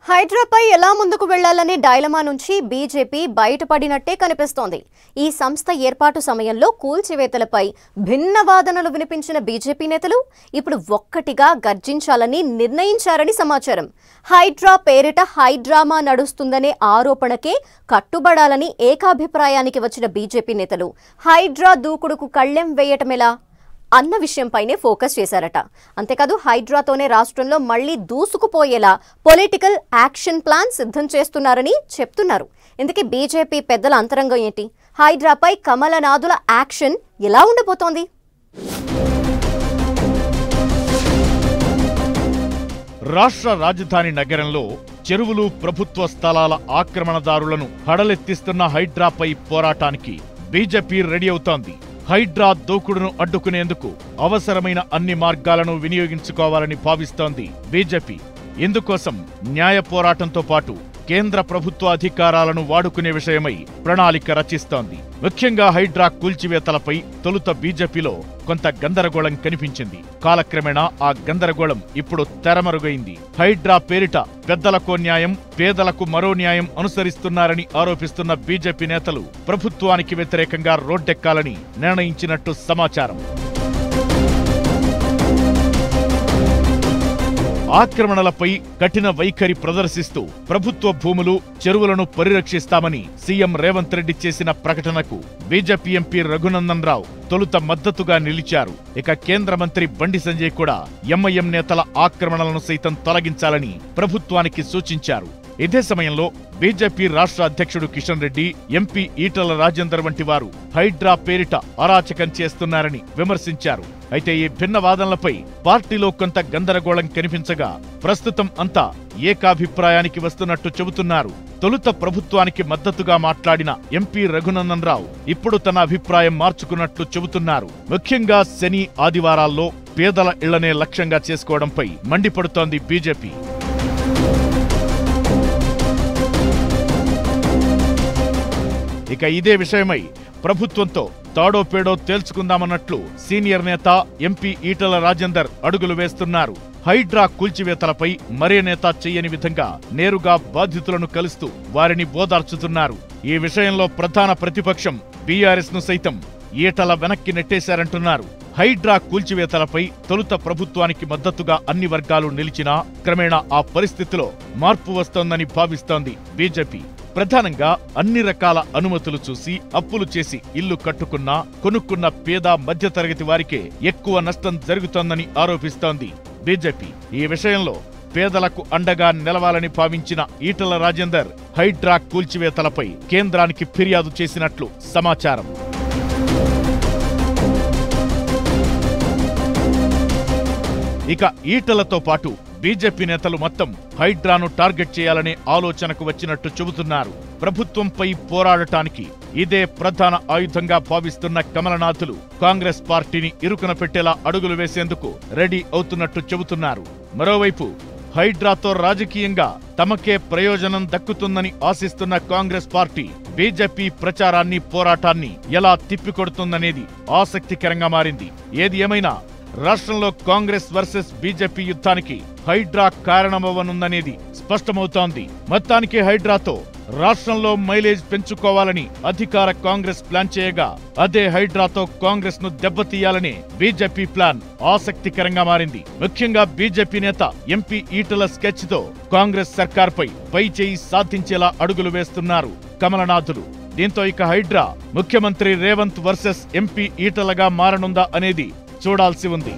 హైడ్రాపై ఎలా ముందుకు వెళ్లాలనే డైలమా నుంచి బీజేపీ బయటపడినట్టే కనిపిస్తోంది. ఈ సంస్థ ఏర్పాటు సమయంలో కూల్చివేతలపై భిన్న వాదనలు వినిపించిన బీజేపీ నేతలు ఇప్పుడు ఒక్కటిగా గర్జించాలని నిర్ణయించారని సమాచారం. హైడ్రా పేరిట హైడ్రామా నడుస్తుందనే ఆరోపణకే కట్టుబడాలని ఏకాభిప్రాయానికి వచ్చిన బీజేపీ నేతలు హైడ్రా దూకుడుకు కళ్లెం వేయటమెలా అన్న విషయంపైనే ఫోకస్ చేశారట. అంతేకాదు హైడ్రాతోనే రాష్ట్రంలో మళ్లీ దూసుకుపోయేలా పొలిటికల్ యాక్షన్ ప్లాన్ సిద్ధం చేస్తున్నారని చెప్తున్నారు. ఇందుకే బీజేపీ పెద్దల అంతరంగం ఏంటి? హైడ్రాపై కమలనాథుల యాక్షన్ ఎలా ఉండబోతోంది? రాష్ట్ర రాజధాని నగరంలో చెరువులు, ప్రభుత్వ స్థలాల ఆక్రమణదారులను హడలెత్తిస్తున్న హైడ్రాపై పోరాటానికి బీజేపీ రెడీ అవుతోంది. హైడ్రా దూకుడును అడ్డుకునేందుకు అవసరమైన అన్ని మార్గాలను వినియోగించుకోవాలని భావిస్తోంది బీజేపీ. ఇందుకోసం న్యాయ పోరాటంతో పాటు కేంద్ర ప్రభుత్వ అధికారాలను వాడుకునే విషయమై ప్రణాళిక రచిస్తోంది. ముఖ్యంగా హైడ్రా కూల్చివేతలపై తొలుత బీజేపీలో కొంత గందరగోళం కనిపించింది. కాలక్రమేణా ఆ గందరగోళం ఇప్పుడు తెరమరుగైంది. హైడ్రా పేరిట పెద్దలకు న్యాయం, పేదలకు మరో న్యాయం అనుసరిస్తున్నారని ఆరోపిస్తున్న బీజేపీ నేతలు ప్రభుత్వానికి వ్యతిరేకంగా రోడ్డెక్కాలని నిర్ణయించినట్టు సమాచారం. ఆక్రమణలపై కఠిన వైఖరి ప్రదర్శిస్తూ ప్రభుత్వ భూములు, చెరువులను పరిరక్షిస్తామని సీఎం రేవంత్ రెడ్డి చేసిన ప్రకటనకు బీజేపీ ఎంపీ రఘునందన్ రావు తొలుత మద్దతుగా నిలిచారు. ఇక కేంద్ర మంత్రి బండి సంజయ్ కూడా ఎంఐఎం నేతల ఆక్రమణలను సైతం తొలగించాలని ప్రభుత్వానికి సూచించారు. ఇదే సమయంలో బీజేపీ రాష్ట్ర అధ్యక్షుడు కిషన్ రెడ్డి, ఎంపీ ఈటల రాజేందర్ వంటి వారు హైడ్రా పేరిట అరాచకం చేస్తున్నారని విమర్శించారు. అయితే ఈ భిన్న వాదనలపై పార్టీలో కొంత గందరగోళం కనిపించగా ప్రస్తుతం అంతా ఏకాభిప్రాయానికి వస్తున్నట్టు చెబుతున్నారు. తొలుత ప్రభుత్వానికి మద్దతుగా మాట్లాడిన ఎంపీ రఘునందన్ రావు ఇప్పుడు తన అభిప్రాయం మార్చుకున్నట్లు చెబుతున్నారు. ముఖ్యంగా శని, ఆదివారాల్లో పేదల ఇళ్లనే లక్ష్యంగా చేసుకోవడంపై మండిపడుతోంది బీజేపీ. ఇక ఇదే విషయమై ప్రభుత్వంతో తాడో పేడో తేల్చుకుందామన్నట్లు సీనియర్ నేత ఎంపీ ఈటల రాజేందర్ అడుగులు వేస్తున్నారు. హైడ్రా కూల్చివేతలపై మరే నేత చెయ్యని విధంగా నేరుగా బాధితులను కలుస్తూ వారిని బోదార్చుతున్నారు. ఈ విషయంలో ప్రధాన ప్రతిపక్షం బీఆర్ఎస్ ను సైతం ఈటల వెనక్కి నెట్టేశారంటున్నారు. హైడ్రా కూల్చివేతలపై తొలుత ప్రభుత్వానికి మద్దతుగా అన్ని వర్గాలు నిలిచినా క్రమేణా ఆ పరిస్థితిలో మార్పు వస్తోందని భావిస్తోంది బీజేపీ. ప్రధానంగా అన్ని రకాల అనుమతులు చూసి అప్పులు చేసి ఇల్లు కట్టుకున్నా, కొనుక్కున్న పేద మధ్యతరగతి వారికే ఎక్కువ నష్టం జరుగుతోందని ఆరోపిస్తోంది బీజేపీ. ఈ విషయంలో పేదలకు అండగా నిలవాలని భావించిన ఈటల రాజేందర్ హైడ్రా కూల్చివేతలపై కేంద్రానికి ఫిర్యాదు చేసినట్లు సమాచారం. ఇక ఈటలతో పాటు బీజేపీ నేతలు మొత్తం హైడ్రాను టార్గెట్ చేయాలనే ఆలోచనకు వచ్చినట్టు చెబుతున్నారు. ప్రభుత్వంపై పోరాడటానికి ఇదే ప్రధాన ఆయుధంగా భావిస్తున్న కమలనాథులు కాంగ్రెస్ పార్టీని ఇరుకున పెట్టేలా అడుగులు వేసేందుకు రెడీ అవుతున్నట్టు చెబుతున్నారు. మరోవైపు హైడ్రాతో రాజకీయంగా తమకే ప్రయోజనం దక్కుతుందని ఆశిస్తున్న కాంగ్రెస్ పార్టీ బీజేపీ ప్రచారాన్ని, పోరాటాన్ని ఎలా తిప్పికొడుతుందనేది ఆసక్తికరంగా మారింది. ఏది ఏమైనా రాష్ట్రంలో కాంగ్రెస్ వర్సెస్ బీజేపీ యుద్ధానికి హైడ్రా కారణమవ్వనుందనేది స్పష్టమవుతోంది. మొత్తానికి హైడ్రాతో రాష్ట్రంలో మైలేజ్ పెంచుకోవాలని అధికార కాంగ్రెస్ ప్లాన్ చేయగా, అదే హైడ్రాతో కాంగ్రెస్ ను దెబ్బతీయాలనే బీజేపీ ప్లాన్ ఆసక్తికరంగా మారింది. ముఖ్యంగా బీజేపీ నేత ఎంపీ ఈటల స్కెచ్ తో కాంగ్రెస్ సర్కార్పై పైచేయి సాధించేలా అడుగులు వేస్తున్నారు కమలనాథులు. దీంతో ఇక హైడ్రా ముఖ్యమంత్రి రేవంత్ వర్సెస్ ఎంపీ ఈటలగా మారనుందా అనేది చూడాల్సి ఉంది.